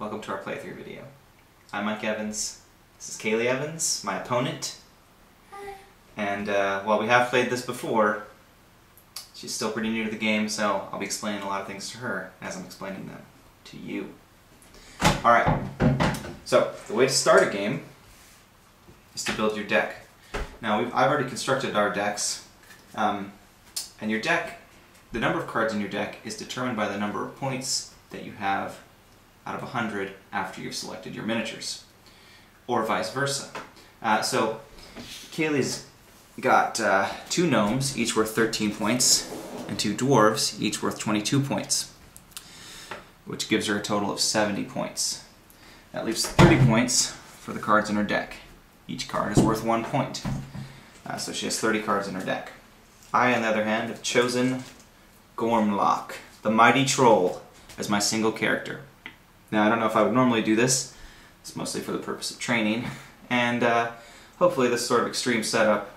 Welcome to our playthrough video. I'm Mike Evans. This is Kaylee Evans, my opponent. Hi. And while we have played this before, she's still pretty new to the game, so I'll be explaining a lot of things to her as I'm explaining them to you. Alright, so the way to start a game is to build your deck. Now, I've already constructed our decks, and your deck, the number of cards in your deck is determined by the number of points that you have out of 100 after you've selected your miniatures, or vice versa. So Kaylee's got 2 gnomes, each worth 13 points, and 2 dwarves, each worth 22 points, which gives her a total of 70 points. That leaves 30 points for the cards in her deck. Each card is worth 1 point. So she has 30 cards in her deck. I, on the other hand, have chosen Gormlock, the Mighty Troll, as my single character. Now, I don't know if I would normally do this. It's mostly for the purpose of training, and hopefully this sort of extreme setup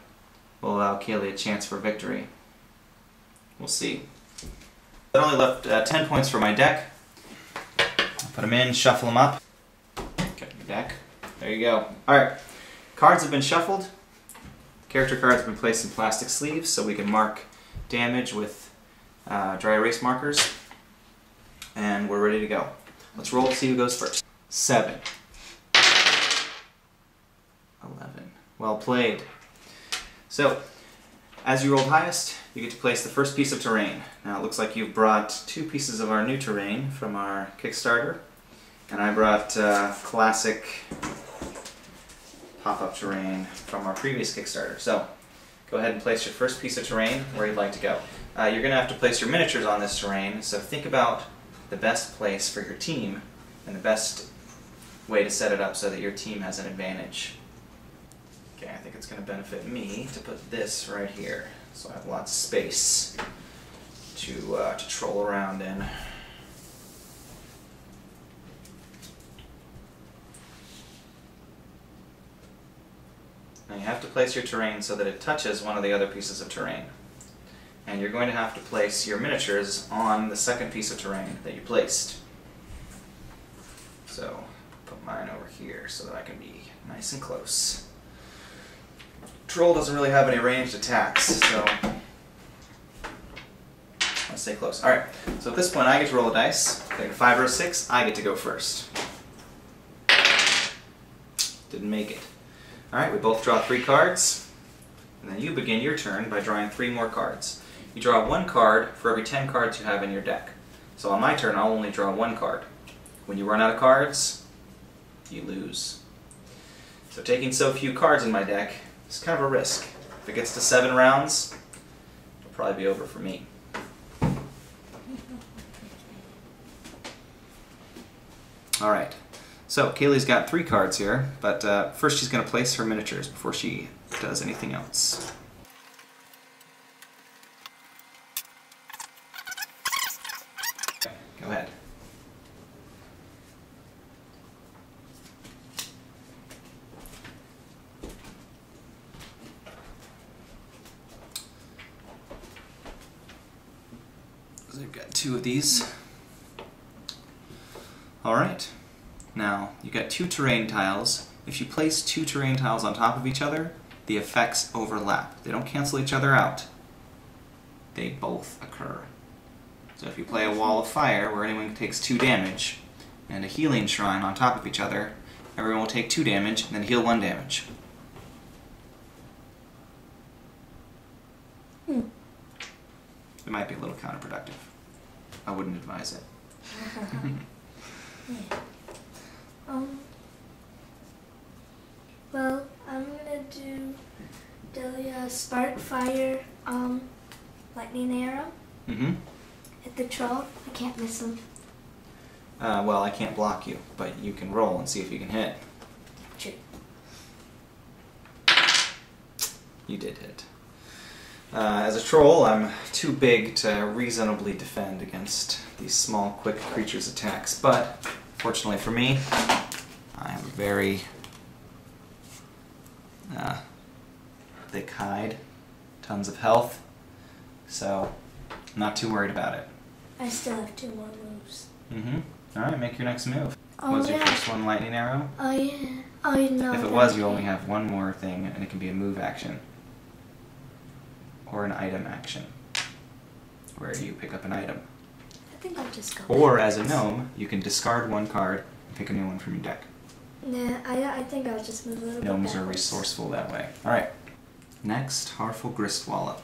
will allow Kaylee a chance for victory. We'll see. I only left 10 points for my deck. I'll put them in, shuffle them up. Get your deck. There you go. Alright, cards have been shuffled. Character cards have been placed in plastic sleeves so we can mark damage with dry erase markers. And we're ready to go. Let's roll to see who goes first. 7. 11. Well played. So, as you rolled highest, you get to place the first piece of terrain. Now it looks like you've brought 2 pieces of our new terrain from our Kickstarter. And I brought classic pop-up terrain from our previous Kickstarter. So, go ahead and place your first piece of terrain where you'd like to go. You're going to have to place your miniatures on this terrain, so think about the best place for your team and the best way to set it up so that your team has an advantage. Okay, I think it's going to benefit me to put this right here, so I have lots of space to troll around in. Now you have to place your terrain so that it touches one of the other pieces of terrain. And you're going to have to place your miniatures on the second piece of terrain that you placed. So, put mine over here so that I can be nice and close. Troll doesn't really have any ranged attacks, so let's stay close. Alright, so at this point I get to roll a dice. Take a 5 or a 6, I get to go first. Didn't make it. Alright, we both draw 3 cards, and then you begin your turn by drawing 3 more cards. You draw 1 card for every 10 cards you have in your deck. So on my turn, I'll only draw 1 card. When you run out of cards, you lose. So taking so few cards in my deck is kind of a risk. If it gets to 7 rounds, it'll probably be over for me. Alright, so Kaylee's got 3 cards here, but first she's going to place her miniatures before she does anything else. Go ahead. So I've got 2 of these. Alright. Now, you've got 2 terrain tiles. If you place 2 terrain tiles on top of each other, the effects overlap. They don't cancel each other out. They both occur. So if you play a wall of fire where anyone takes 2 damage, and a healing shrine on top of each other, everyone will take 2 damage and then heal 1 damage. It might be a little counterproductive. I wouldn't advise it. Well, I'm gonna do the spark fire lightning arrow. Hit the troll. I can't miss him. Well, I can't block you, but you can roll and see if you can hit. True. You did hit. As a troll, I'm too big to reasonably defend against these small, quick creatures' attacks, but fortunately for me, I have a very thick hide, tons of health, so I'm not too worried about it. I still have 2 more moves. Mm-hmm. Alright, make your next move. Oh, Was your yeah. first one lightning arrow? Oh, yeah. Oh, no. If it was, you only have one more thing, and it can be a move action. Or an item action. Where you pick up an item. I think I'll just go. Or, as a gnome, you can discard one card and pick a new one from your deck. Nah, I think I'll just move a little bit Gnomes are backwards. resourceful that way. Alright. Next, Harful Gristwallop.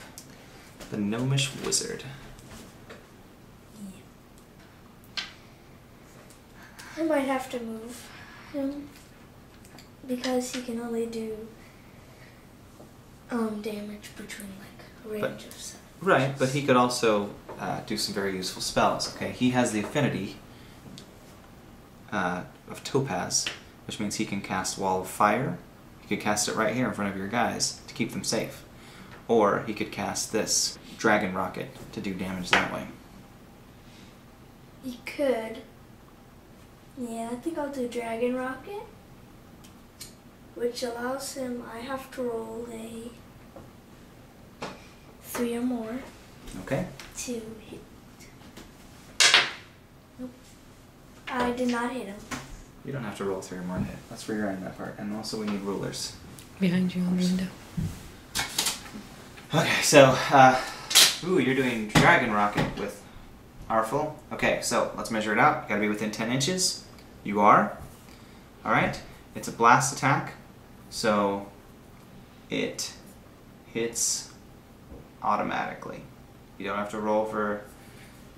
The Gnomish Wizard. I might have to move him because he can only do damage between like a range of 7. Right, but he could also do some very useful spells. Okay, he has the affinity of Topaz, which means he can cast Wall of Fire. He could cast it right here in front of your guys to keep them safe. Or he could cast this Dragon Rocket to do damage that way. He could. Yeah, I think I'll do Dragon Rocket, which allows him, I have to roll a 3 or more Okay. to hit. Nope. I did not hit him. You don't have to roll 3 or more to hit. Let's rewrite that part. And also we need rulers. Behind you on the window. Okay, so, ooh, you're doing Dragon Rocket with Harful. Okay, so let's measure it out. You gotta be within 10 inches. You are. Alright, it's a blast attack, so it hits automatically. You don't have to roll for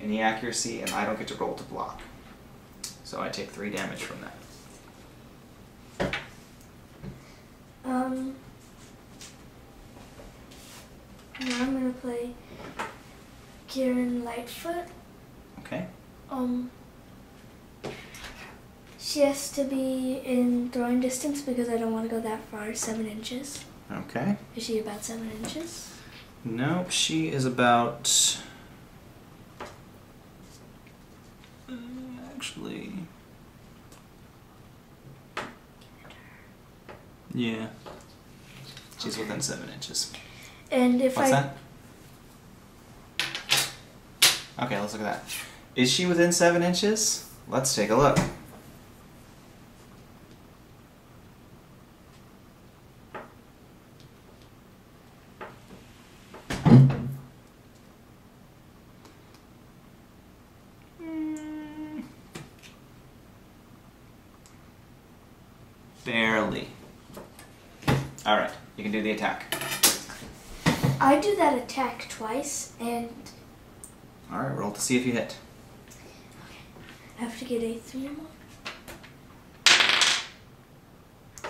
any accuracy, and I don't get to roll to block. So I take 3 damage from that. Now I'm gonna play Kieran Lightfoot. Okay. She has to be in throwing distance because I don't want to go that far, 7 inches. Okay. Is she about 7 inches? Nope, she is about... actually... Yeah. She's within 7 inches. And if What's I... that? Okay, let's look at that. Is she within 7 inches? Let's take a look. Barely. Alright, you can do the attack. I do that attack twice, and Alright, roll to see if you hit. I have to get a 3 or more.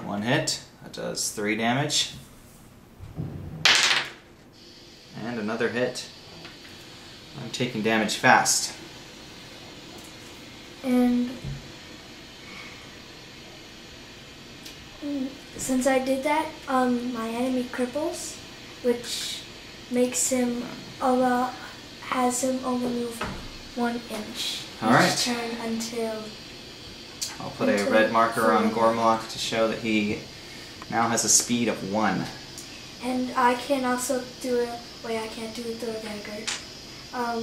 1 hit. That does 3 damage. And another hit. I'm taking damage fast. And since I did that, my enemy cripples, which makes him has him only move 1 inch Alright. each turn until. I'll put a red marker on Gormlock to show that he now has a speed of 1. And I can also do it. Wait, I can't do it through a dagger. I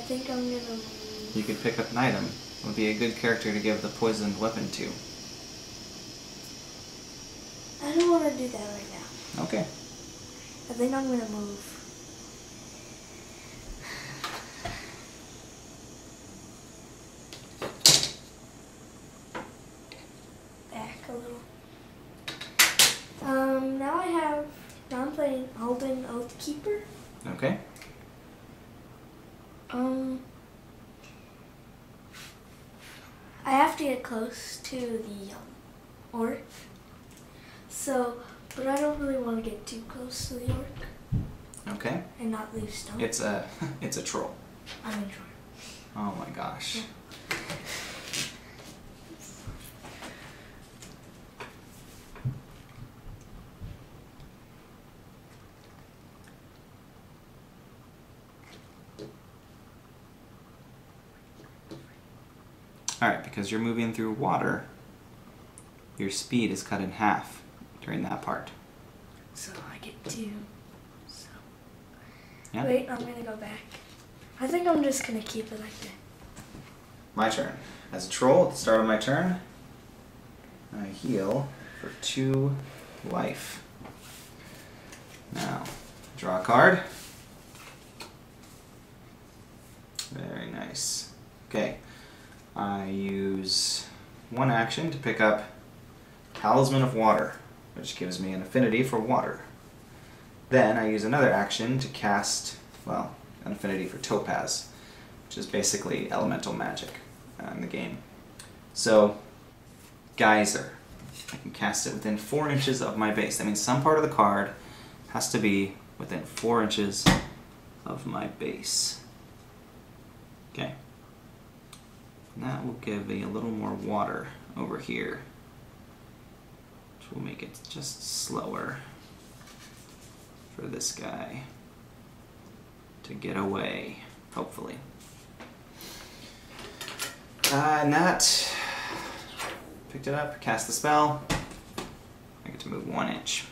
think I'm gonna move. You could pick up an item. It would be a good character to give the poisoned weapon to. I don't want to do that right now. Okay. I think I'm gonna move. Back a little. Now I'm playing Alden Oathkeeper. Okay. I have to get close to the orc. So, but I don't really want to get too close to the orc. Okay. And not leave stone. It's a troll. I'm in trouble. Oh my gosh. Yeah. Alright, because you're moving through water, your speed is cut in half during that part. So I get 2. So. Yeah? Wait, I'm gonna go back. I think I'm just gonna keep it like that. my turn. As a troll, at the start of my turn, I heal for 2 life. Now, draw a card. Very nice. Okay, I use 1 action to pick up Talisman of Water, which gives me an affinity for water. Then I use another action to cast, well, an affinity for Topaz, which is basically elemental magic in the game. So, Geyser. I can cast it within 4 inches of my base. That means some part of the card has to be within 4 inches of my base. Okay. And that will give me a little more water over here, which will make it just slower for this guy to get away, hopefully. And that, picked it up, cast the spell. I get to move 1 inch.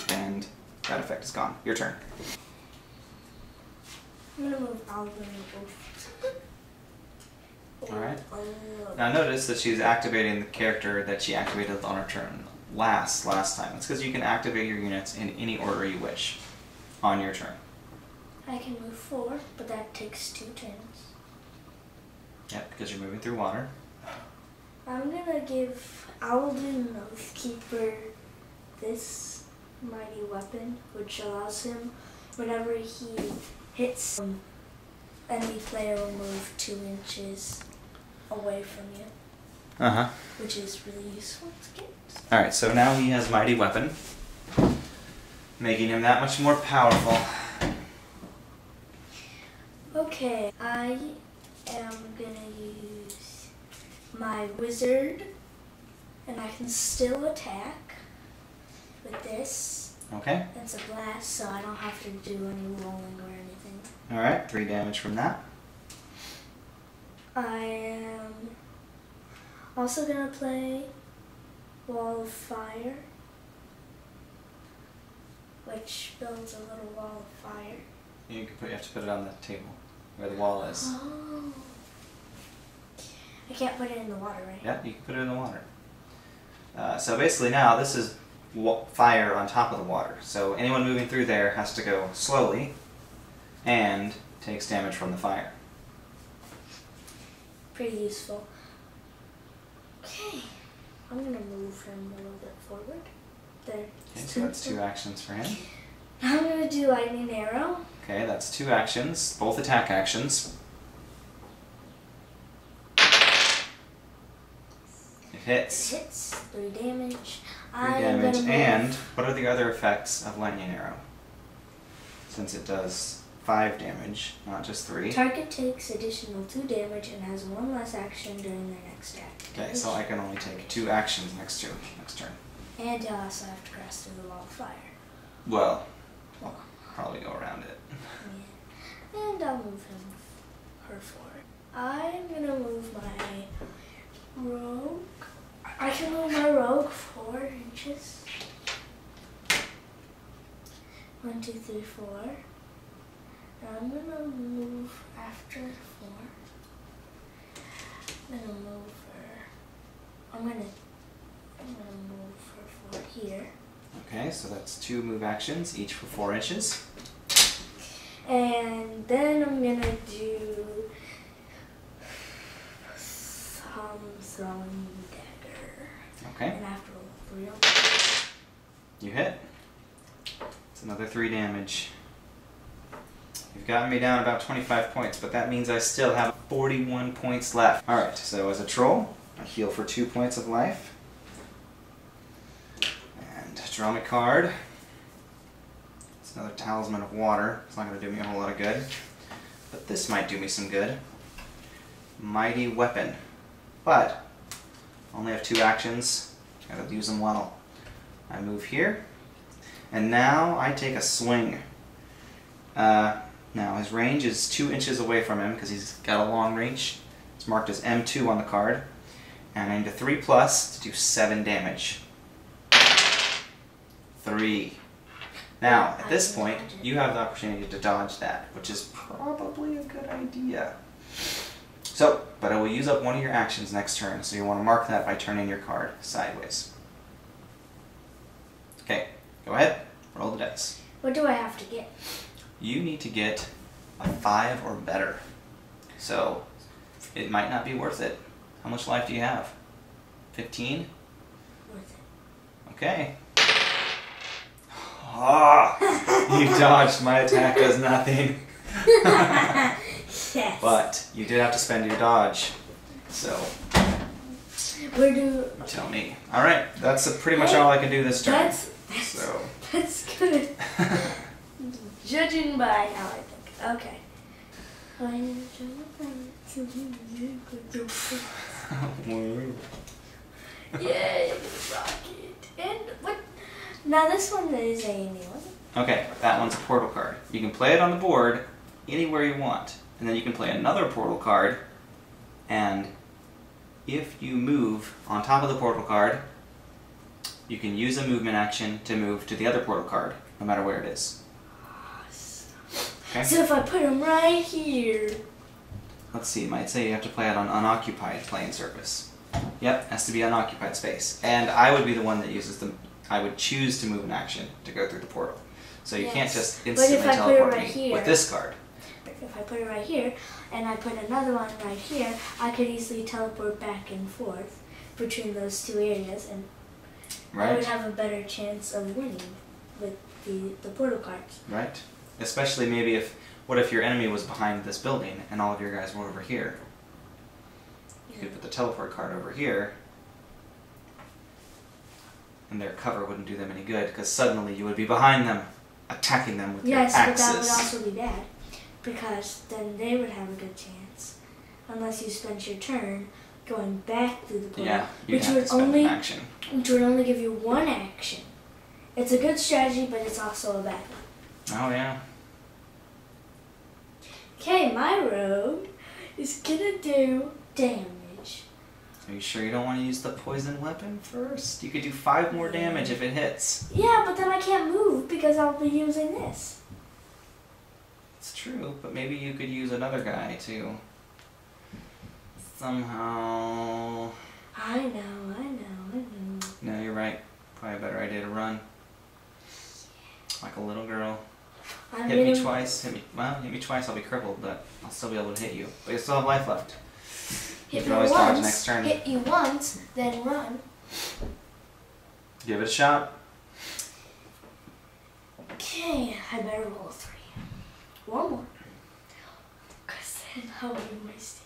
And that effect is gone. Your turn. I'm gonna move Alvin. Alright. Now notice that she's activating the character that she activated on her turn last time. It's because you can activate your units in any order you wish on your turn. I can move 4, but that takes 2 turns. Yep, because you're moving through water. I'm gonna give Alden Oathkeeper this mighty weapon, which allows him, whenever he hits any player will move 2 inches away from you. Uh-huh. Which is really useful to get. Alright, so now he has Mighty Weapon, making him that much more powerful. Okay, I am gonna use my wizard, and I can still attack with this. Okay. It's a blast, so I don't have to do any rolling or anything. Alright, 3 damage from that. I am also gonna play Wall of Fire, which builds a little wall of fire. You have to put it on the table where the wall is. Oh. I can't put it in the water, right? Yeah, you can put it in the water. So basically now this is fire on top of the water. So anyone moving through there has to go slowly and takes damage from the fire. Pretty useful. Okay, I'm gonna move him a little bit forward. There. Okay, so that's 2 actions for him. Now I'm gonna do Lightning Arrow. Okay, that's 2 actions, both attack actions. It hits. It hits, 3 damage. 3 damage. And what are the other effects of Lightning Arrow? Since it does 5 damage, not just 3. Target takes additional 2 damage and has 1 less action during their next attack. Okay, so I can only take 2 actions next turn. And you also have to cross through the wall of fire. Well, probably go around it. Yeah. And I'll move her forward. I'm gonna move my rogue. I can move my rogue 4 inches. 1, 2, 3, 4. And I'm gonna move after 4. I'm gonna move her. I'm gonna move her 4 here. Okay, so that's 2 move actions, each for 4 inches. And then I'm gonna do some throwing dagger. Okay. And after 3, You hit. It's another 3 damage. You've gotten me down about 25 points, but that means I still have 41 points left. Alright, so as a troll, I heal for 2 points of life. And draw my card. It's another Talisman of Water. It's not going to do me a whole lot of good. But this might do me some good. Mighty Weapon. But, I only have 2 actions. Gotta use them well. I move here. And now I take a swing. Now his range is 2 inches away from him because he's got a long range. It's marked as M2 on the card. And I need a 3+ to do 7 damage. 3. Now, at this I can point, dodge it. you have the opportunity to dodge that, which is probably a good idea. So, but I will use up one of your actions next turn, so you want to mark that by turning your card sideways. Okay, go ahead, roll the dice. What do I have to get? You need to get a 5 or better. So, it might not be worth it. How much life do you have? 15? Worth it. Okay. Ah, you dodged. My attack does nothing. Yes. But you did have to spend your dodge. So, Where do? tell me. All right, that's pretty much all I can do this turn. So, That's good. Judging by how I think. Okay. Yay, rocket. And what? Now this one is a new one. okay, that one's a portal card. You can play it on the board anywhere you want. And then you can play another portal card, and if you move on top of the portal card, you can use a movement action to move to the other portal card, no matter where it is. Okay? So if I put them right here. Let's see, it might say you have to play it on unoccupied playing surface. Yep, has to be unoccupied space. And I would be the one that uses the... I would choose to move an action to go through the portal. So you can't Yes. just But if instantly I put it teleport right me here- with this card. If I put it right here, and I put another one right here, I could easily teleport back and forth between those two areas, and I would Right? have a better chance of winning with the portal cards. Right. Especially maybe if... What if your enemy was behind this building and all of your guys were over here? You could put the teleport card over here, and their cover wouldn't do them any good, because suddenly you would be behind them, attacking them with Yes, your but axes. that would also be bad, because then they would have a good chance, unless you spent your turn going back through the portal, Yeah, you'd which have would to spend only an action. which would only give you one action. It's a good strategy, but it's also a bad one. Oh yeah. Okay, my rogue is gonna do damage. Are you sure you don't want to use the poison weapon first? You could do 5 more damage if it hits. Yeah, but then I can't move because I'll be using this. It's true, but maybe you could use another guy too. Somehow... I know. No, you're right. Probably a better idea to run. Like a little girl. I'm Hit me gonna- twice. Hit me twice, I'll be crippled, but I'll still be able to hit you. But you still have life left. You Hit can me always dodge once, next turn. hit you once, then run. Give it a shot. Okay, I better roll a 3. One more. Because then I'll be wasting.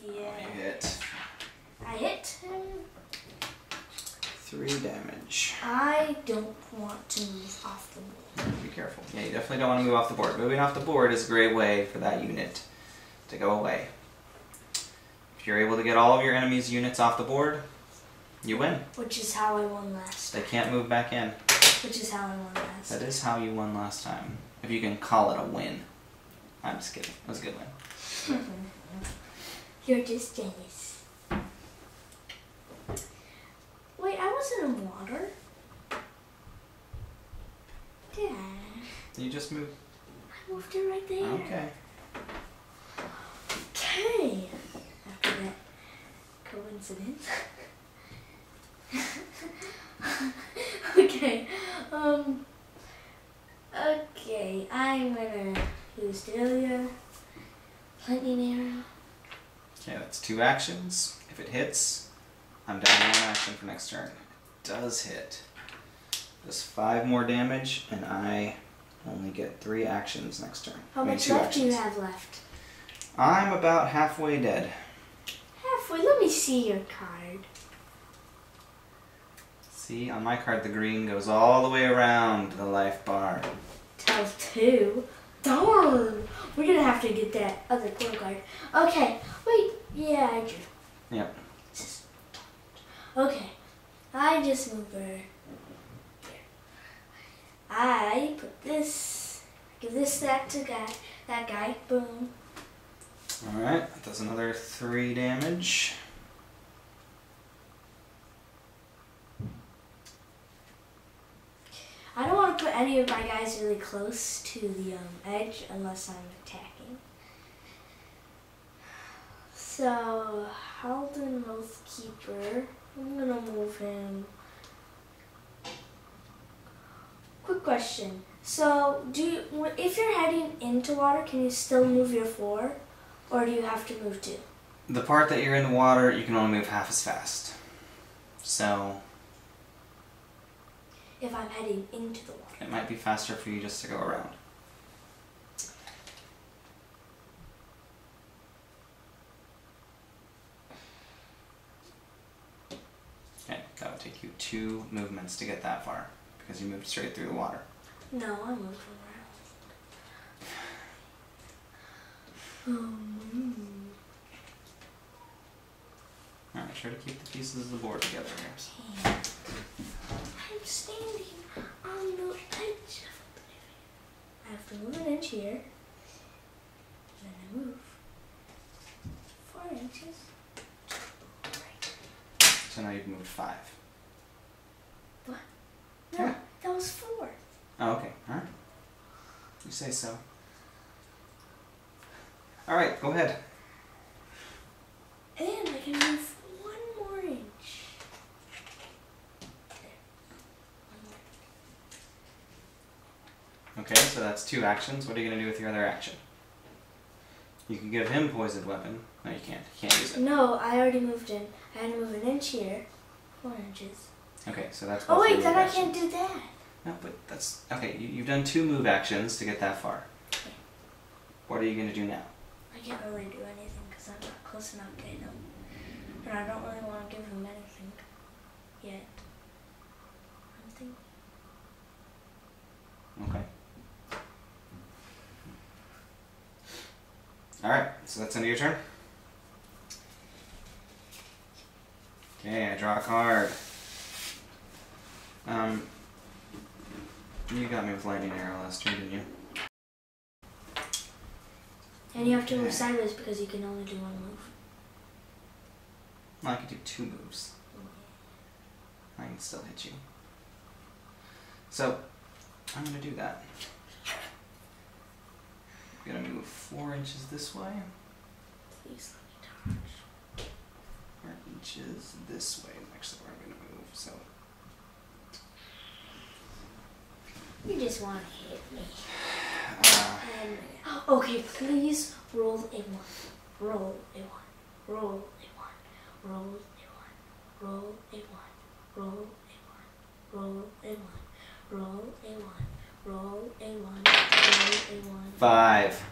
You Yeah. hit. I hit him. 3 damage. I don't want to move off the board. Be careful. Yeah, you definitely don't want to move off the board. Moving off the board is a great way for that unit to go away. If you're able to get all of your enemy's units off the board, you win. Which is how I won last. They can't move back in. Which is how I won last. That is how you won last time. If you can call it a win. I'm just kidding. It was a good win. You're just jealous. Wait, I wasn't in water. Did I? You just moved. I moved it right there. Okay. Okay. After that coincidence. Okay. Okay. I'm gonna use Delia. Lightning arrow. Okay, that's 2 actions. If it hits, I'm down 1 action for next turn. It does hit. Does 5 more damage, and I only get 3 actions next turn. How I mean, much 2 left do you actions. have left? I'm about halfway dead. Halfway. Let me see your card. See, on my card the green goes all the way around the life bar. Tells 2. Darn. We're gonna have to get that other portal card. Okay. Wait. Yeah, I do. Yep. Okay. I just move her here. I put this. Give this that to that guy. Boom. Alright, that does another 3 damage. want to put any of my guys really close to the edge unless I'm attacking. So, Halden Oathkeeper, I'm gonna move him. Quick question. So, if you're heading into water, can you still move your 4? Or do you have to move 2? The part that you're in the water, you can only move half as fast. So, if I'm heading into the water. It might be faster for you just to go around. Okay, that would take you 2 movements to get that far, because you moved straight through the water. No, I moved around. Alright, try to keep the pieces of the board together here. I'm standing on the edge of oblivion. I have to move an inch here. Then I move 4 inches. So now you've moved 5. What? No, Yeah. that was 4. Oh, okay. Alright. You say so. Alright, go ahead. And I can move 1 more inch. Okay, so that's 2 actions. What are you going to do with your other action? You can give him poisoned weapon. No, you can't. You can't use it. No, I already moved in. I had to move an inch here. 4 inches. Okay, so that's Oh both your wait, then move I actions. can't do that. No, but that's... Okay, you've done 2 move actions to get that far. Okay. What are you going to do now? I can't really do anything because I'm not close enough to him. And I don't really want to give him anything yet. I'm thinking. Okay. Alright, so that's end of your turn. Okay, I draw a card. You got me with lightning arrow last turn, didn't you? And you have to move Okay. sideways because you can only do 1 move. Well, I can do 2 moves. I can still hit you. So, I'm going to do that. I'm going to move 4 inches this way. Please let me touch. 4 inches this way is actually where I'm going to move. So, You just want to hit me. uh, And, okay, please roll a 1. Roll a 1. Roll a 1. Roll a 1. Roll a 1. Roll a 1. Roll a 1. Roll a 1. Roll a 1. Roll a 1. 5.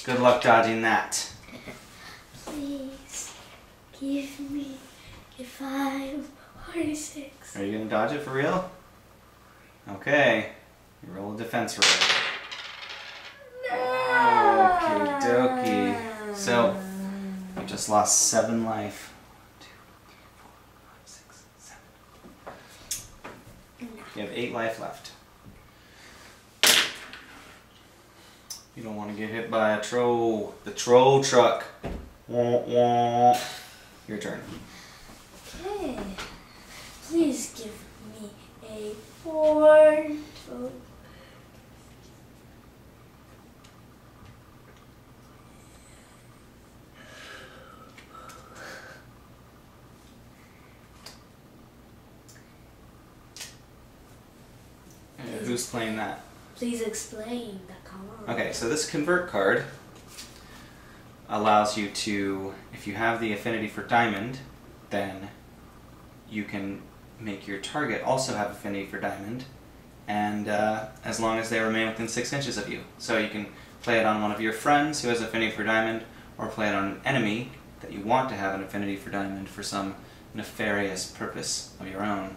Good luck dodging that. Please give me a 5 or a 6. Are you going to dodge it for real? Okay. You roll a defense roll. No! Okie dokie. So, you just lost 7 life. 1, 2, 3, 4, 5, 6, 7. You have 8 life left. You don't want to get hit by a troll. The troll truck. Wah, wah. Your turn. Okay. Please give me a 4. Who's playing that? Please explain the color. Okay, so this convert card allows you to, if you have the affinity for diamond, then you can make your target also have affinity for diamond, and as long as they remain within 6 inches of you. So you can play it on one of your friends who has affinity for diamond, or play it on an enemy that you want to have an affinity for diamond for some nefarious purpose of your own.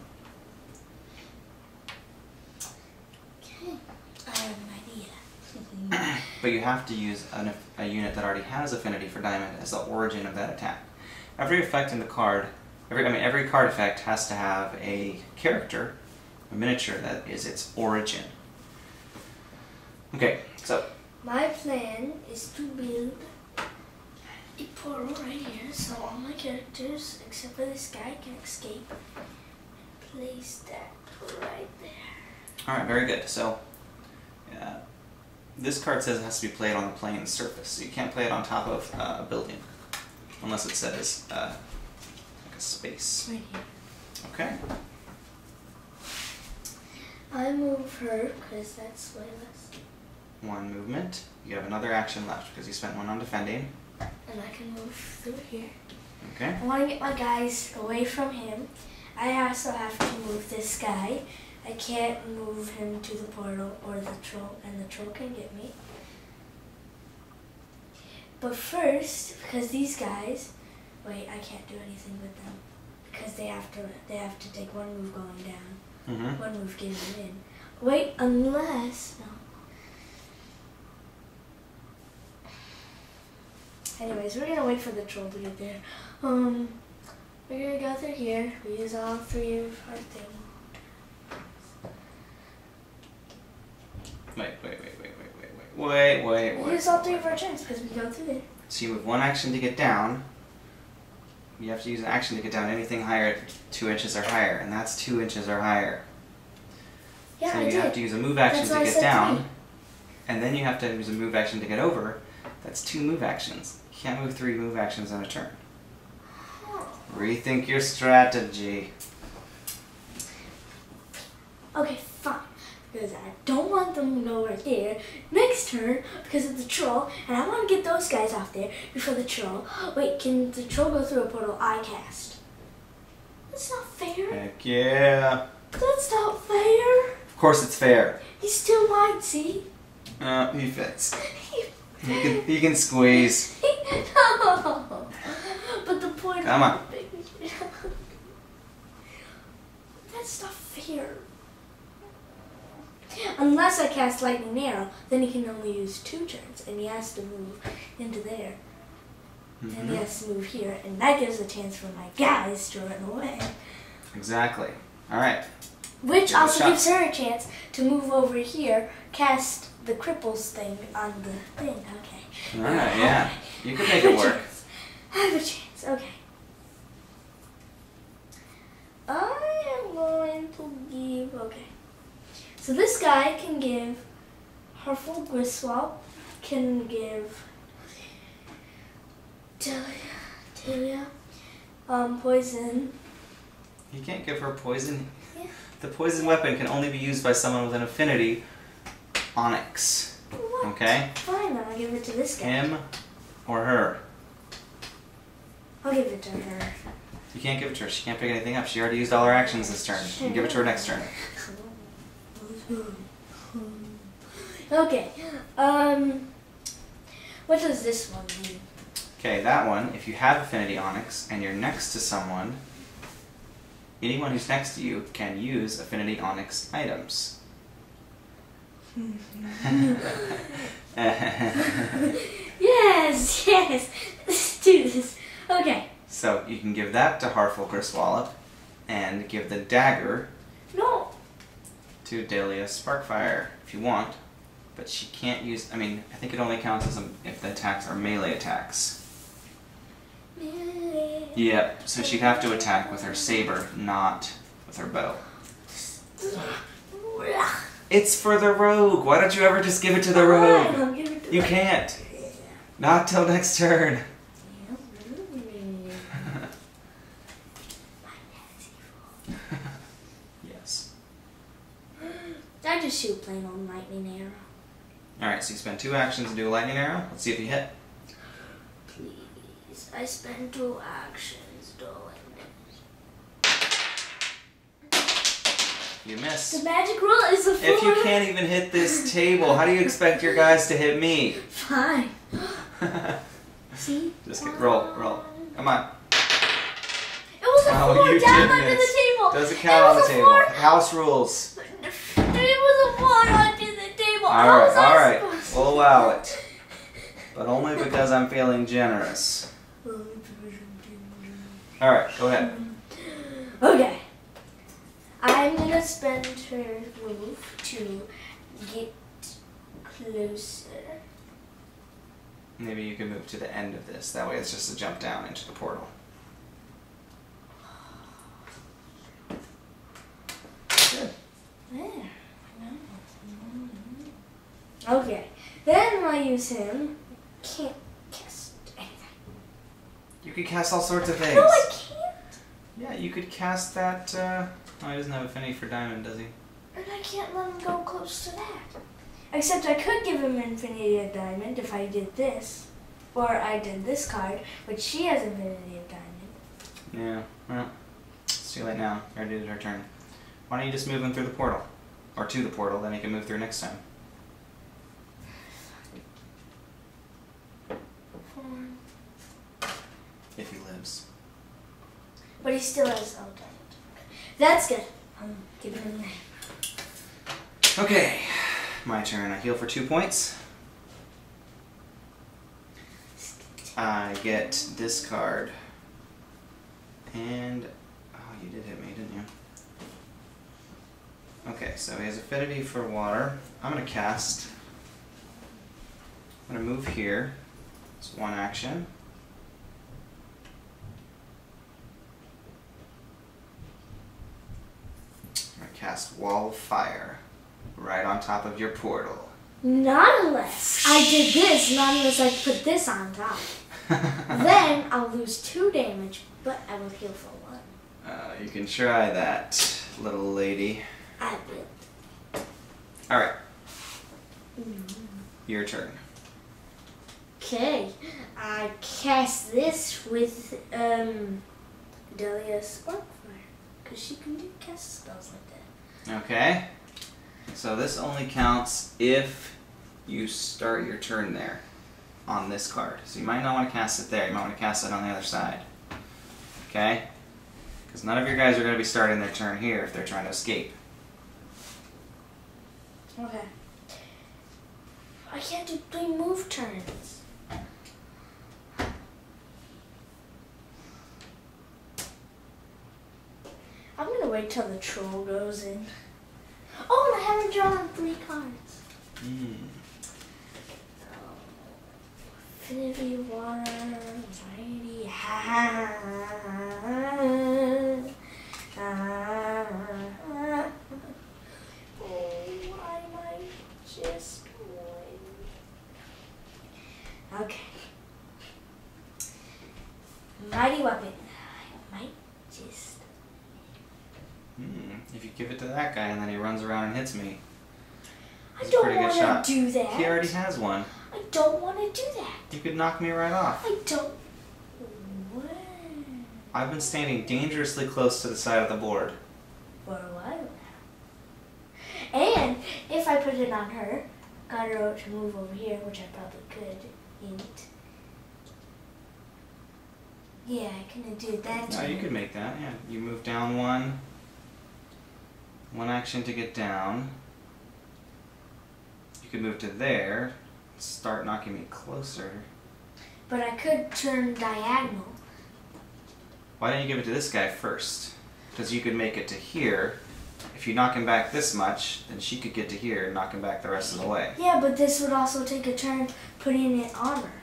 Okay. I have an idea. But you have to use a unit that already has affinity for diamond as the origin of that attack. Every effect in the card, every card effect has to have a character, a miniature that is its origin. Okay, so My plan is to build a portal right here so all my characters, except for this guy, can escape. And place that right there. Alright, very good. So, this card says it has to be played on a plane surface, so you can't play it on top of a building, unless it says like a space. Right here. Okay. I move her because that's way less. One movement. You have another action left because you spent one on defending. And I can move through here. Okay. I want to get my guys away from him. I also have to move this guy. I can't move him to the portal or the troll, and the troll can get me. But first, because these guys, wait, I can't do anything with them because they have to take one move going down, Mm-hmm. one move getting in. Wait, unless no. Anyways, we're gonna wait for the troll to get there. We're gonna go through here. We use all three of our things. Wait. We use all three of our turns because we go through there. So you move one action to get down. You have to use an action to get down anything higher, 2 inches or higher, and that's 2 inches or higher. Yeah, so I you did. have to use a move action That's to why I get said down, 3. and then you have to use a move action to get over. That's 2 move actions. You can't move 3 move actions in a turn. Rethink your strategy. Okay, fine. Because I don't want them to go right there next turn because of the troll, and I want to get those guys off there before the troll. Wait, can the troll go through a portal I cast? That's not fair. Heck yeah. That's not fair. Of course it's fair. He's still wide, see? He fits. He can squeeze. No. But the point Come on. That's not fair. Unless I cast Lightning Arrow, then he can only use 2 turns, and he has to move into there. And he has to move here, and that gives a chance for my guys to run away. Exactly. Alright. Which Give it a also shot. gives her a chance to move over here, cast the cripples thing on the thing. Okay. Alright, yeah. You can I make have it a work. chance. I have a chance. Okay. I am going to give. Okay. So this guy can give. Harful Griswold can give. Delia. Poison. You can't give her poison. Yeah. The poison weapon can only be used by someone with an affinity Onyx. What? Okay? Fine, then I'll give it to this guy. Him or her. I'll give it to her. You can't give it to her. She can't pick anything up. She already used all her actions this turn. You can give it to her next turn. Okay. What does this one mean? Okay, that one, if you have Affinity Onyx and you're next to someone, anyone who's next to you can use Affinity Onyx items. Yes. Let's do this. Okay. So you can give that to Harful Griswold and give the dagger No. to Delia Sparkfire if you want, but she can't use. I mean, I think it only counts as if the attacks are melee attacks. Yep. So she'd have to attack with her saber, not with her bow. It's for the rogue. Why don't you ever just give it to the rogue? I'll give it to You my- can't. Not till next turn. Yes. I just shoot plain old lightning arrow. Alright, so you spend 2 actions to do a lightning arrow. Let's see if you hit. Please, I spend 2 actions doing You this. miss. The magic roll is a 4. If you can't even hit this table, how do you expect your guys to hit me? Fine. See? Just roll. Come on. It was a 4 you down did under the miss. table. Doesn't count on the It was a table. 4. House rules. It was a 4 under the table. Alright. We'll allow it. But only because I'm feeling generous. Alright, go ahead. Okay. I'm gonna spend her move to get closer. Maybe you can move to the end of this. That way it's just a jump down into the portal. Good. There. use him. Can't cast anything. You could cast all sorts of things. No, I can't. Yeah, you could cast that. Oh, he doesn't have affinity for diamond, does he? And I can't let him go close to that. Except I could give him Infinity of Diamond if I did this. Or I did this card, but she has Infinity of Diamond. Yeah, well, it's too late now. You already did her turn. Why don't you just move him through the portal? Or to the portal, then he can move through next time. If he lives. But he still has Diamond. That's good. I'm giving him that. Okay, my turn. I heal for 2 points. I get this card. And, oh, you did hit me, didn't you? Okay, so he has affinity for water. I'm going to cast. I'm going to move here. It's one action. I'm going to cast Wall of Fire right on top of your portal. Not unless I did this, not unless I put this on top. Then I'll lose 2 damage, but I will heal for 1. You can try that, little lady. I will. Alright. Your turn. Okay, I cast this with Delia Sparkfire, because she can cast spells like that. Okay. So this only counts if you start your turn there on this card. So you might not want to cast it there. You might want to cast it on the other side. Okay? Because none of your guys are going to be starting their turn here if they're trying to escape. Okay. I can't do 3 move turns. I'm going to wait till the troll goes in. Oh, and I haven't drawn 3 cards. Infinity Water, Mighty Hand. Oh, I might just win. Okay. Mighty Weapon. I might just. If you give it to that guy and then he runs around and hits me, I it's a don't pretty good want shot. to do that. He already has one. I don't want to do that. You could knock me right off. I don't. What? I've been standing dangerously close to the side of the board. For a while now. And if I put it on her, got her to move over here, which I probably could. Hint. Yeah, I couldn't do that. No, you could make that. Yeah, you move down one. One action to get down. You could move to there. Start knocking me closer. But I could turn diagonal. Why don't you give it to this guy first? Because you could make it to here. If you knock him back this much, then she could get to here and knock him back the rest of the way. Yeah, but this would also take a turn putting it on her.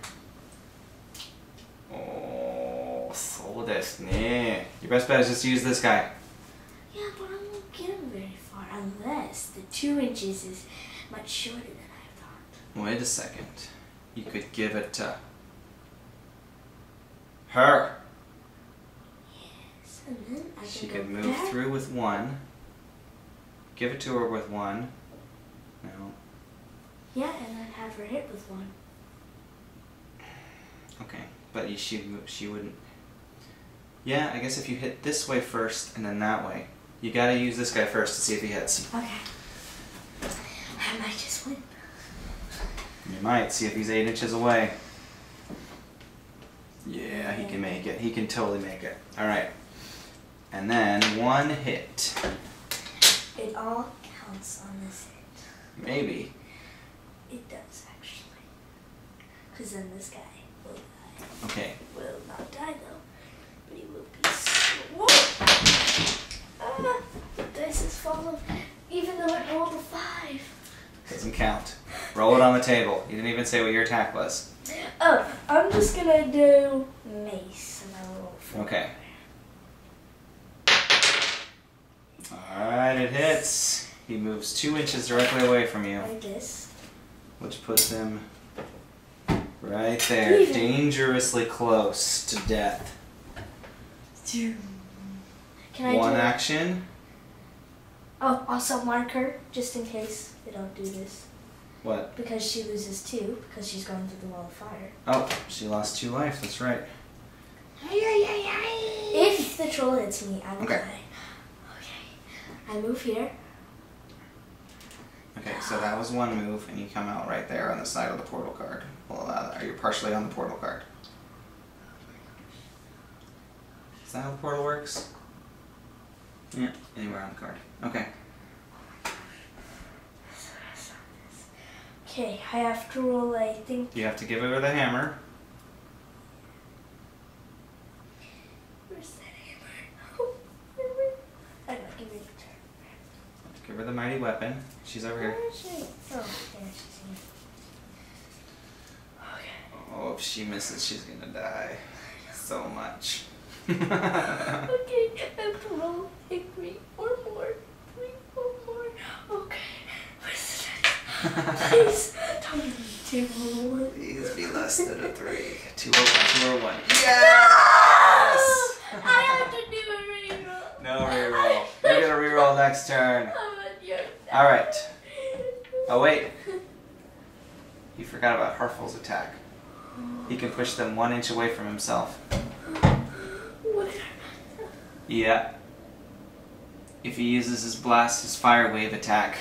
Oh, so desu ne. Your best bet is just to use this guy. Yeah, but I won't get him very far unless the 2 inches is much shorter than I thought. Wait a second. You could give it to her. Yes, and then I She can could go move back. through with 1. Give it to her with 1. No. Yeah, and then have her hit with 1. Okay, but she wouldn't. Yeah, I guess if you hit this way first and then that way, you gotta use this guy first to see if he hits. Okay. I might just win. You might see if he's 8 inches away. Yeah, he can make it. He can totally make it. All right, and then 1 hit. It all counts on this hit. Maybe. It does actually. Because then this guy will die. Okay. Will not die though. But he will be so. Whoa! The dice is falling. Even though it rolled a 5. Doesn't count. Roll it on the table. You didn't even say what your attack was. Oh, I'm just gonna do mace and I'll roll 4. Okay. Alright, it hits. He moves 2 inches directly away from you, Like this. which puts him Right there. Even. Dangerously close to death. Can I One do it? action. Oh, also mark her, just in case they don't do this. What? Because she loses 2, because she's going through the wall of fire. Oh, she lost 2 life. That's right. If the troll hits me, I will Okay. die. Okay. I move here. Okay, so that was one move, and you come out right there on the side of the portal card. Well, are you partially on the portal card? Is that how the portal works? Yeah, anywhere on the card. Okay. Okay, I have to roll, I think. You have to give her the hammer. Where's that hammer? I don't give me the turn. Give her the mighty weapon. She's over here. Where is she? Oh, there she's here. Okay. Oh, if she misses, she's gonna die. So much. Okay, I have to roll like 3 or more. 3 or more. Okay. Where's the dice? Please, don't give me 2 or 1. Please be less than a 3. 2 or 1, 2 or 1. Yes! I have to do a reroll. No reroll. You're gonna reroll next turn. I'm at your Alright. Oh, wait. You forgot about Harful's attack. He can push them 1 inch away from himself. Where? Yeah. If he uses his blast, his fire wave attack,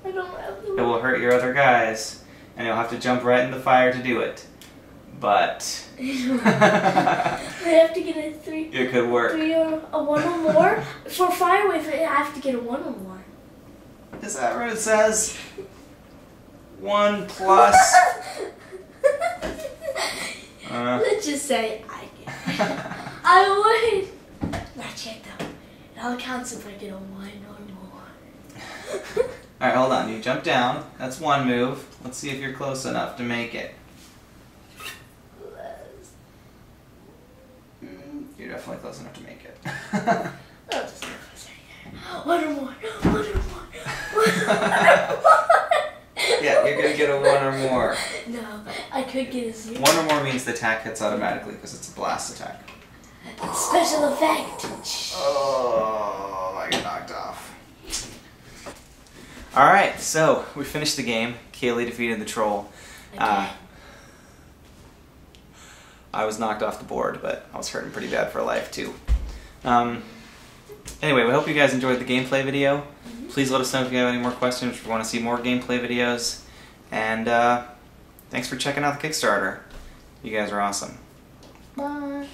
I don't have the it will hurt your other guys, and you'll have to jump right in the fire to do it. But I have to get a 3. it could work. 3 or a 1 or more. For fire wave, I have to get a 1 or more. Is that what it says? 1 plus. Let's just say I get. I would. Not yet though. It all counts if I get a 1 or more. Alright, hold on. You jump down. That's 1 move. Let's see if you're close enough to make it. You're definitely close enough to make it. I'll just go for a second. 1 or more. 1 or more. Yeah, you're gonna get a 1 or more. No, I could get a 0. 1 or more means the attack hits automatically because it's a blast attack. Special effect. Oh, I get knocked off. Alright, so we finished the game. Kaylee defeated the troll. Okay. I was knocked off the board, but I was hurting pretty bad for life too. Anyway, we hope you guys enjoyed the gameplay video. Please let us know if you have any more questions, if you want to see more gameplay videos. And thanks for checking out the Kickstarter. You guys are awesome. Bye.